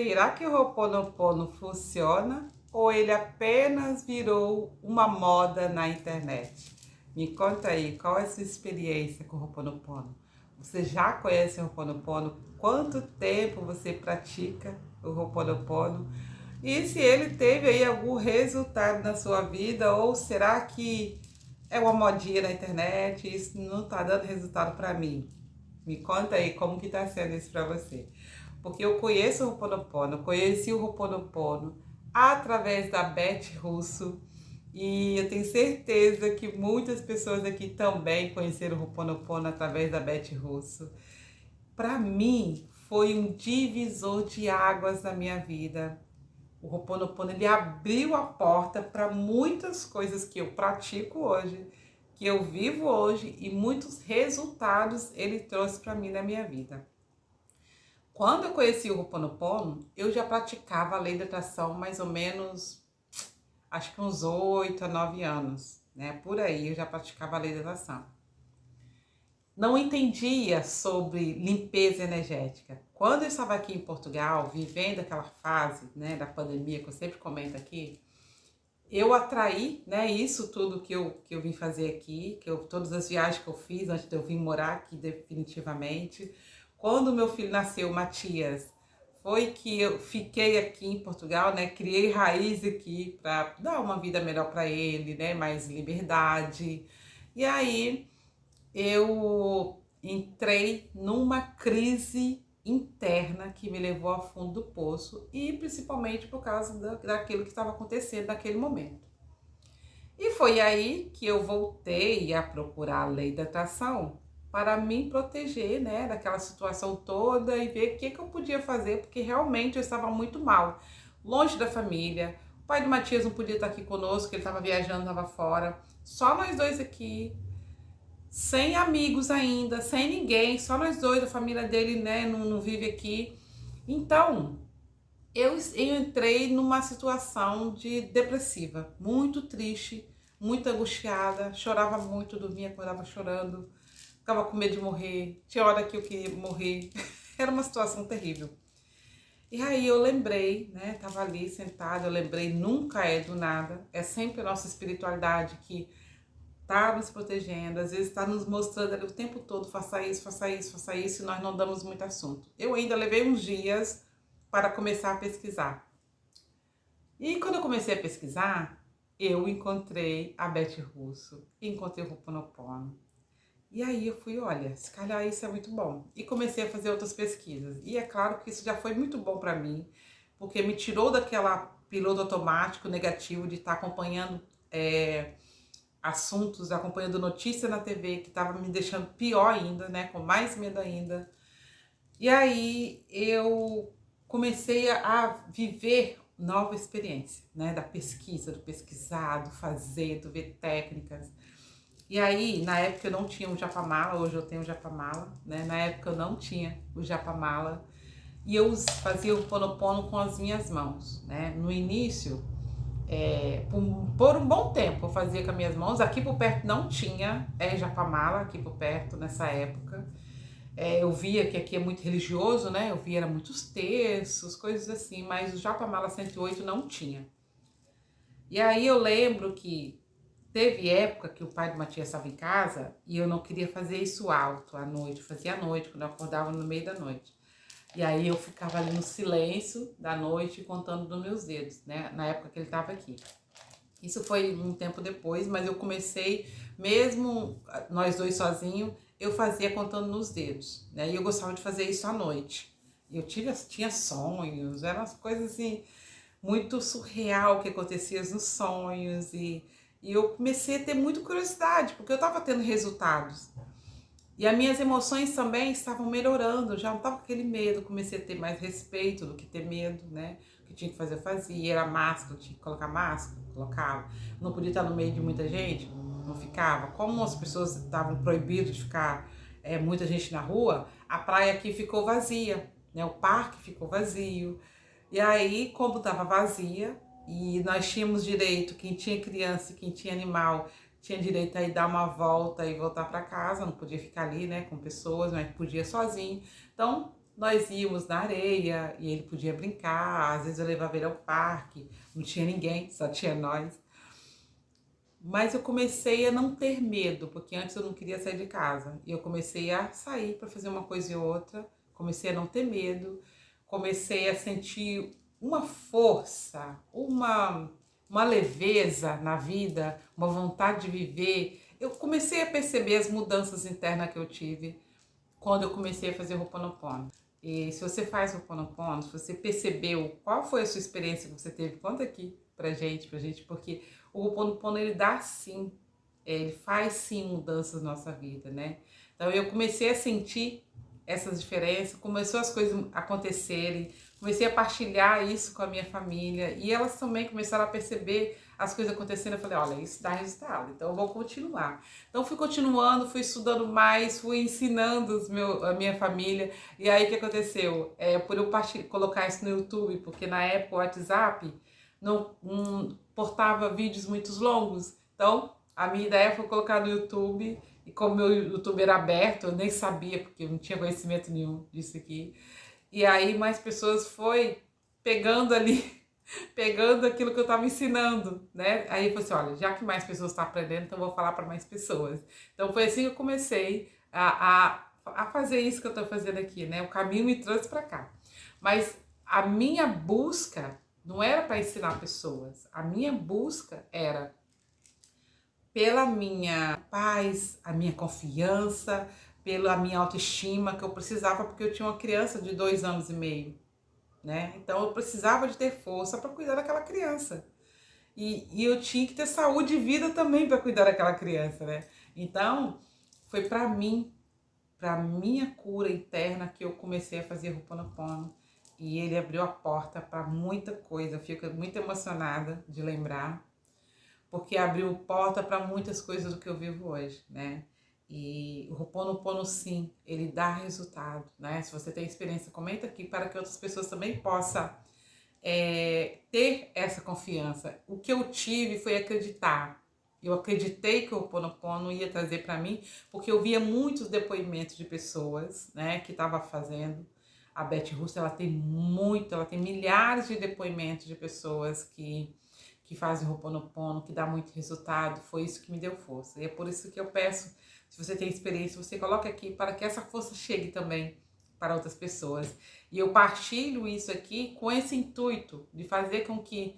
Será que o Ho'oponopono funciona ou ele apenas virou uma moda na internet? Me conta aí, qual é a sua experiência com o Ho'oponopono? Você já conhece o Ho'oponopono? Quanto tempo você pratica o Ho'oponopono? E se ele teve aí algum resultado na sua vida ou será que é uma modinha na internet e isso não está dando resultado para mim? Me conta aí como que está sendo isso para você. Porque eu conheço o Ho'oponopono, conheci o Ho'oponopono através da Beth Russo e eu tenho certeza que muitas pessoas aqui também conheceram o Ho'oponopono através da Beth Russo. Para mim, foi um divisor de águas na minha vida. O Ho'oponopono ele abriu a porta para muitas coisas que eu pratico hoje, que eu vivo hoje e muitos resultados ele trouxe para mim na minha vida. Quando eu conheci o Ho'oponopono, eu já praticava a lei da atração mais ou menos, acho que uns 8 a 9 anos, né? Por aí eu já praticava a lei da atração. Não entendia sobre limpeza energética. Quando eu estava aqui em Portugal, vivendo aquela fase, né, da pandemia que eu sempre comento aqui, eu atraí, né, isso tudo que eu vim fazer aqui, todas as viagens que eu fiz antes de eu vir morar aqui definitivamente. Quando meu filho nasceu, Matias, foi que eu fiquei aqui em Portugal, né, criei raiz aqui para dar uma vida melhor para ele, né, mais liberdade. E aí eu entrei numa crise interna que me levou ao fundo do poço e principalmente por causa daquilo que estava acontecendo naquele momento. E foi aí que eu voltei a procurar a lei da atração para me proteger, né, daquela situação toda e ver o que eu podia fazer, porque realmente eu estava muito mal, longe da família. O pai do Matias não podia estar aqui conosco, ele estava viajando, estava fora. Só nós dois aqui, sem amigos ainda, sem ninguém, só nós dois, a família dele, né, não vive aqui. Então, eu entrei numa situação de depressiva, muito triste, muito angustiada, chorava muito, dormia, acordava chorando, ficava com medo de morrer, tinha hora que eu queria morrer, era uma situação terrível. E aí eu lembrei, né, tava ali sentada, eu lembrei, nunca é do nada, é sempre a nossa espiritualidade que tá nos protegendo, às vezes tá nos mostrando ali o tempo todo, faça isso, faça isso, faça isso, e nós não damos muito assunto. Eu ainda levei uns dias para começar a pesquisar. E quando eu comecei a pesquisar, eu encontrei a Beth Russo, encontrei o Ho'oponopono. E aí eu fui, olha, se calhar isso é muito bom. E comecei a fazer outras pesquisas. E é claro que isso já foi muito bom para mim, porque me tirou daquela piloto automático negativo de estar acompanhando assuntos, acompanhando notícia na TV, que estava me deixando pior ainda, né, com mais medo ainda. E aí eu comecei a viver nova experiência, né, da pesquisa, do pesquisar, do fazer, do ver técnicas. E aí, na época eu não tinha o Japamala, hoje eu tenho o Japamala, né? Na época eu não tinha o Japamala e eu fazia o Ponopono com as minhas mãos, né? No início, por um bom tempo eu fazia com as minhas mãos. Aqui por perto não tinha Japamala, aqui por perto nessa época. Eu via que aqui é muito religioso, né? Eu via era muitos terços, coisas assim, mas o Japamala 108 não tinha. E aí eu lembro que teve época que o pai do Matias estava em casa e eu não queria fazer isso alto à noite, eu fazia à noite, quando eu acordava no meio da noite. E aí eu ficava ali no silêncio da noite contando nos meus dedos, né? Na época que ele estava aqui. Isso foi um tempo depois, mas eu comecei, mesmo nós dois sozinhos, eu fazia contando nos dedos, né? E eu gostava de fazer isso à noite. Tinha sonhos, eram umas coisas assim, muito surreal que acontecia nos sonhos e eu comecei a ter muita curiosidade, porque eu estava tendo resultados. E as minhas emoções também estavam melhorando, já não estava com aquele medo, comecei a ter mais respeito do que ter medo, né? O que tinha que fazer, eu fazia. Era máscara, tinha que colocar máscara, colocava. Não podia estar no meio de muita gente, não ficava. Como as pessoas estavam proibidas de ficar muita gente na rua, a praia aqui ficou vazia, né? O parque ficou vazio. E aí, como estava vazia, e nós tínhamos direito, quem tinha criança e quem tinha animal, tinha direito a ir dar uma volta e voltar para casa, não podia ficar ali, né, com pessoas, mas podia sozinho. Então, nós íamos na areia e ele podia brincar, às vezes eu levava ele ao parque, não tinha ninguém, só tinha nós. Mas eu comecei a não ter medo, porque antes eu não queria sair de casa. E eu comecei a sair para fazer uma coisa e outra, comecei a não ter medo, comecei a sentir uma força, uma leveza na vida, uma vontade de viver. Eu comecei a perceber as mudanças internas que eu tive quando eu comecei a fazer Ho'oponopono. E se você faz Ho'oponopono, se você percebeu qual foi a sua experiência que você teve, conta aqui pra gente, porque o Ho'oponopono ele dá sim, ele faz sim mudanças na nossa vida, né? Então eu comecei a sentir essas diferenças, começou as coisas a acontecerem, comecei a partilhar isso com a minha família e elas também começaram a perceber as coisas acontecendo. Eu falei, olha, isso dá resultado, então eu vou continuar. Então fui continuando, fui estudando mais, fui ensinando a minha família. E aí o que aconteceu? Por eu colocar isso no YouTube, porque na época o WhatsApp não portava vídeos muito longos, então a minha ideia foi colocar no YouTube. E como meu YouTube era aberto, eu nem sabia, porque eu não tinha conhecimento nenhum disso aqui. E aí mais pessoas foi pegando ali, pegando aquilo que eu estava ensinando, né? Aí eu falei assim, olha, já que mais pessoas estão aprendendo, então eu vou falar para mais pessoas. Então foi assim que eu comecei a fazer isso que eu estou fazendo aqui, né? O caminho me trouxe para cá. Mas a minha busca não era para ensinar pessoas, a minha busca era pela minha paz, a minha confiança, pela minha autoestima que eu precisava, porque eu tinha uma criança de 2 anos e meio, né? Então eu precisava de ter força para cuidar daquela criança. E eu tinha que ter saúde e vida também para cuidar daquela criança, né? Então foi para mim, para minha cura interna que eu comecei a fazer Ho'oponopono. E ele abriu a porta para muita coisa. Eu fico muito emocionada de lembrar, porque abriu porta para muitas coisas do que eu vivo hoje, né? E o Ho'oponopono, sim, ele dá resultado, né? Se você tem experiência, comenta aqui para que outras pessoas também possam ter essa confiança. O que eu tive foi acreditar. Eu acreditei que o Ho'oponopono ia trazer para mim, porque eu via muitos depoimentos de pessoas, né, que estavam fazendo. A Beth Russo, ela tem milhares de depoimentos de pessoas que fazem o Ho'oponopono, que dá muito resultado. Foi isso que me deu força. E é por isso que eu peço, se você tem experiência, você coloca aqui para que essa força chegue também para outras pessoas. E eu partilho isso aqui com esse intuito de fazer com que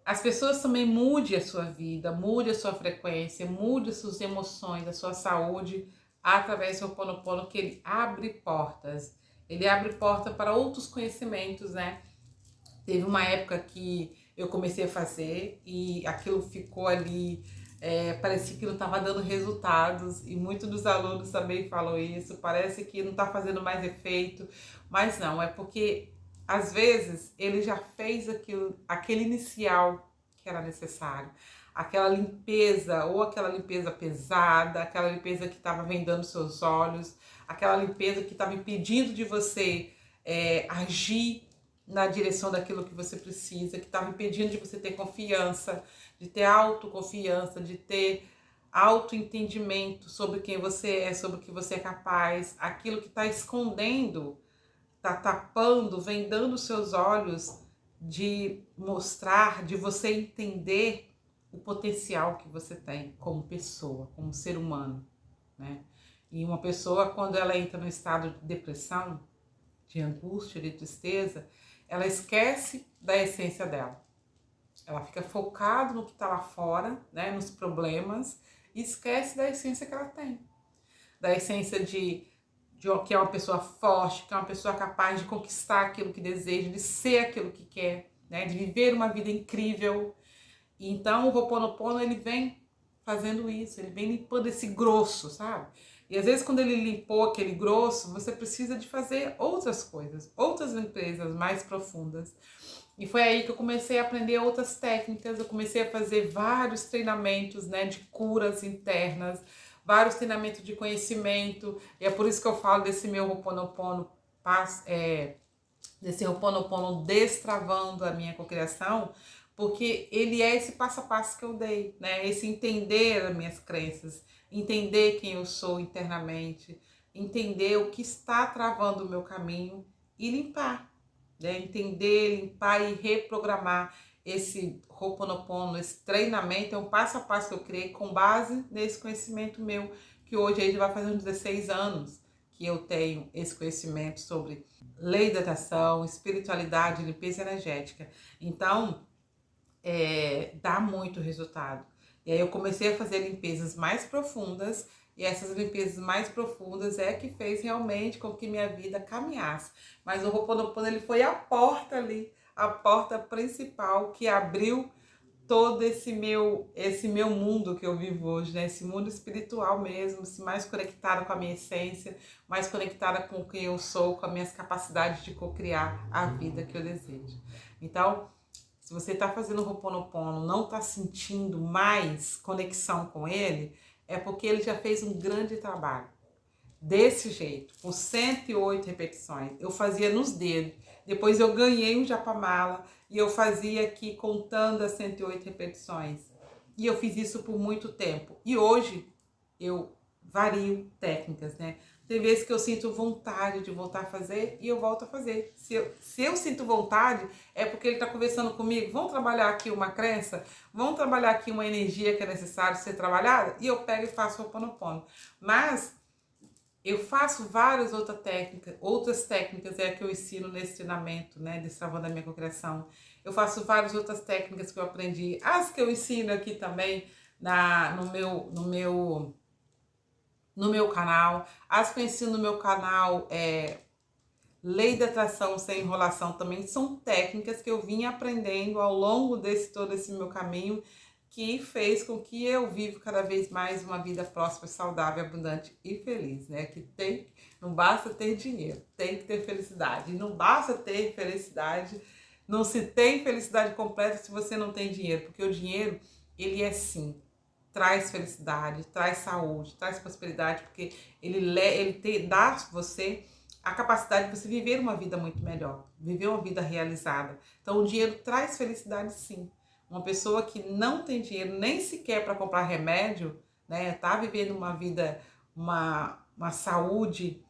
as pessoas também mudem a sua vida, mude a sua frequência, mude as suas emoções, a sua saúde, através do Ho'oponopono, que ele abre portas. Ele abre porta para outros conhecimentos, né? Teve uma época que eu comecei a fazer e aquilo ficou ali, parecia que não estava dando resultados, e muitos dos alunos também falam isso, parece que não está fazendo mais efeito, mas não, é porque às vezes ele já fez aquele inicial que era necessário, aquela limpeza, ou aquela limpeza pesada, aquela limpeza que estava vendando seus olhos, aquela limpeza que estava impedindo de você agir na direção daquilo que você precisa, que estava impedindo de você ter confiança, de ter autoconfiança, de ter autoentendimento sobre quem você é, sobre o que você é capaz, aquilo que está escondendo, está tapando, vendando os seus olhos, de mostrar, de você entender o potencial que você tem como pessoa, como ser humano, né? E uma pessoa, quando ela entra no estado de depressão, de angústia, de tristeza, ela esquece da essência dela. Ela fica focada no que está lá fora, né, nos problemas, e esquece da essência que ela tem. Da essência de que é uma pessoa forte, que é uma pessoa capaz de conquistar aquilo que deseja, de ser aquilo que quer, né, de viver uma vida incrível. E então o Ho'oponopono, ele vem fazendo isso, ele vem limpando esse grosso, sabe? E às vezes quando ele limpou aquele grosso, você precisa de fazer outras coisas, outras limpezas mais profundas. E foi aí que eu comecei a aprender outras técnicas, eu comecei a fazer vários treinamentos, né, de curas internas, vários treinamentos de conhecimento, e é por isso que eu falo desse meu Ho'oponopono, desse Ho'oponopono destravando a minha cocriação, porque ele é esse passo a passo que eu dei, né? Esse entender as minhas crenças, entender quem eu sou internamente, entender o que está travando o meu caminho e limpar, né? Entender, limpar e reprogramar. Esse Ho'oponopono, esse treinamento é um passo a passo que eu criei com base nesse conhecimento meu, que hoje aí já vai fazer uns 16 anos que eu tenho esse conhecimento sobre lei da atração, espiritualidade, limpeza energética. Então, dá muito resultado. E aí eu comecei a fazer limpezas mais profundas, e essas limpezas mais profundas é que fez realmente com que minha vida caminhasse. Mas o Ho'oponopono, ele foi a porta ali, a porta principal que abriu todo esse meu mundo que eu vivo hoje, né? Esse mundo espiritual mesmo, mais conectada com a minha essência, mais conectada com quem eu sou, com as minhas capacidades de co-criar a vida que eu desejo. Então, se você está fazendo o Ho'oponopono, não está sentindo mais conexão com ele, é porque ele já fez um grande trabalho. Desse jeito, com 108 repetições. Eu fazia nos dedos. Depois eu ganhei um japamala e eu fazia aqui contando as 108 repetições. E eu fiz isso por muito tempo. E hoje eu vario técnicas, né? Tem vezes que eu sinto vontade de voltar a fazer e eu volto a fazer. Se eu sinto vontade, é porque ele está conversando comigo. Vamos trabalhar aqui uma crença? Vamos trabalhar aqui uma energia que é necessário ser trabalhada? E eu pego e faço o Ho'oponopono. Mas eu faço várias outras técnicas que eu ensino nesse treinamento, né, Destravando a Minha Cocriação. Eu faço várias outras técnicas que eu aprendi, as que eu ensino aqui também no meu canal. As que eu ensino no meu canal, Lei da Atração Sem Enrolação, também são técnicas que eu vim aprendendo ao longo todo esse meu caminho, que fez com que eu viva cada vez mais uma vida próspera, saudável, abundante e feliz, né? Não basta ter dinheiro, tem que ter felicidade. E não basta ter felicidade, não se tem felicidade completa se você não tem dinheiro, porque o dinheiro, ele é sim, traz felicidade, traz saúde, traz prosperidade, porque dá a você a capacidade de você viver uma vida muito melhor, viver uma vida realizada. Então o dinheiro traz felicidade sim. Uma pessoa que não tem dinheiro nem sequer para comprar remédio, né, tá vivendo uma vida, uma saúde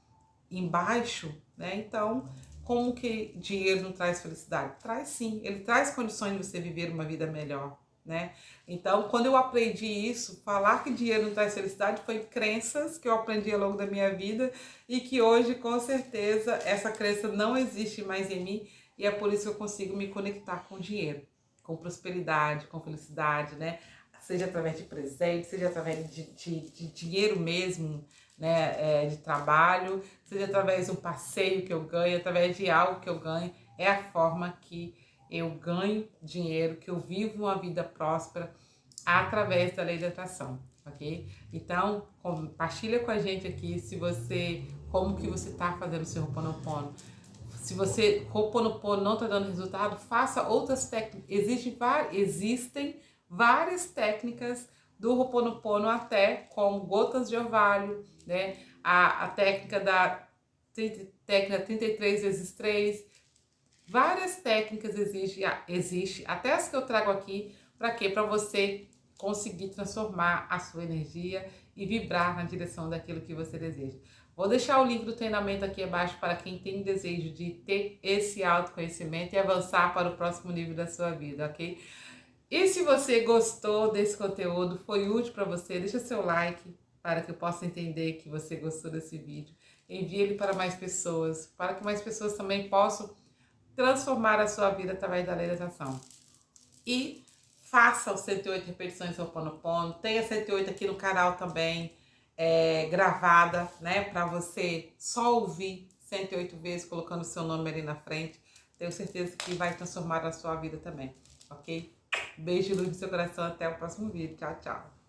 embaixo, né? Então, como que dinheiro não traz felicidade? Traz sim, ele traz condições de você viver uma vida melhor, né? Então, quando eu aprendi isso, falar que dinheiro não traz felicidade foi crenças que eu aprendi ao longo da minha vida e que hoje, com certeza, essa crença não existe mais em mim e é por isso que eu consigo me conectar com o dinheiro, com prosperidade, com felicidade, né? Seja através de presente, seja através de dinheiro mesmo, né? De trabalho, seja através de um passeio que eu ganho, através de algo que eu ganho, é a forma que eu ganho dinheiro, que eu vivo uma vida próspera através da lei da atração, ok? Então, compartilha com a gente aqui como que você está fazendo o seu Ho'oponopono. Se você Ho'oponopono não está dando resultado, faça outras técnicas. Existem várias técnicas do Ho'oponopono, até como gotas de orvalho, né? A técnica da técnica 33 vezes 3. Várias técnicas existe, até as que eu trago aqui, para quê? Para você conseguir transformar a sua energia e vibrar na direção daquilo que você deseja. Vou deixar o link do treinamento aqui abaixo para quem tem desejo de ter esse autoconhecimento e avançar para o próximo nível da sua vida, ok? E se você gostou desse conteúdo, foi útil para você, deixa seu like para que eu possa entender que você gostou desse vídeo. Envie ele para mais pessoas, para que mais pessoas também possam transformar a sua vida através da lei da atração. E faça os 108 repetições do Ho'oponopono. Tem a 108 aqui no canal também, gravada, né? Para você só ouvir 108 vezes, colocando o seu nome ali na frente. Tenho certeza que vai transformar a sua vida também, ok? Beijo e luz no seu coração. Até o próximo vídeo. Tchau, tchau.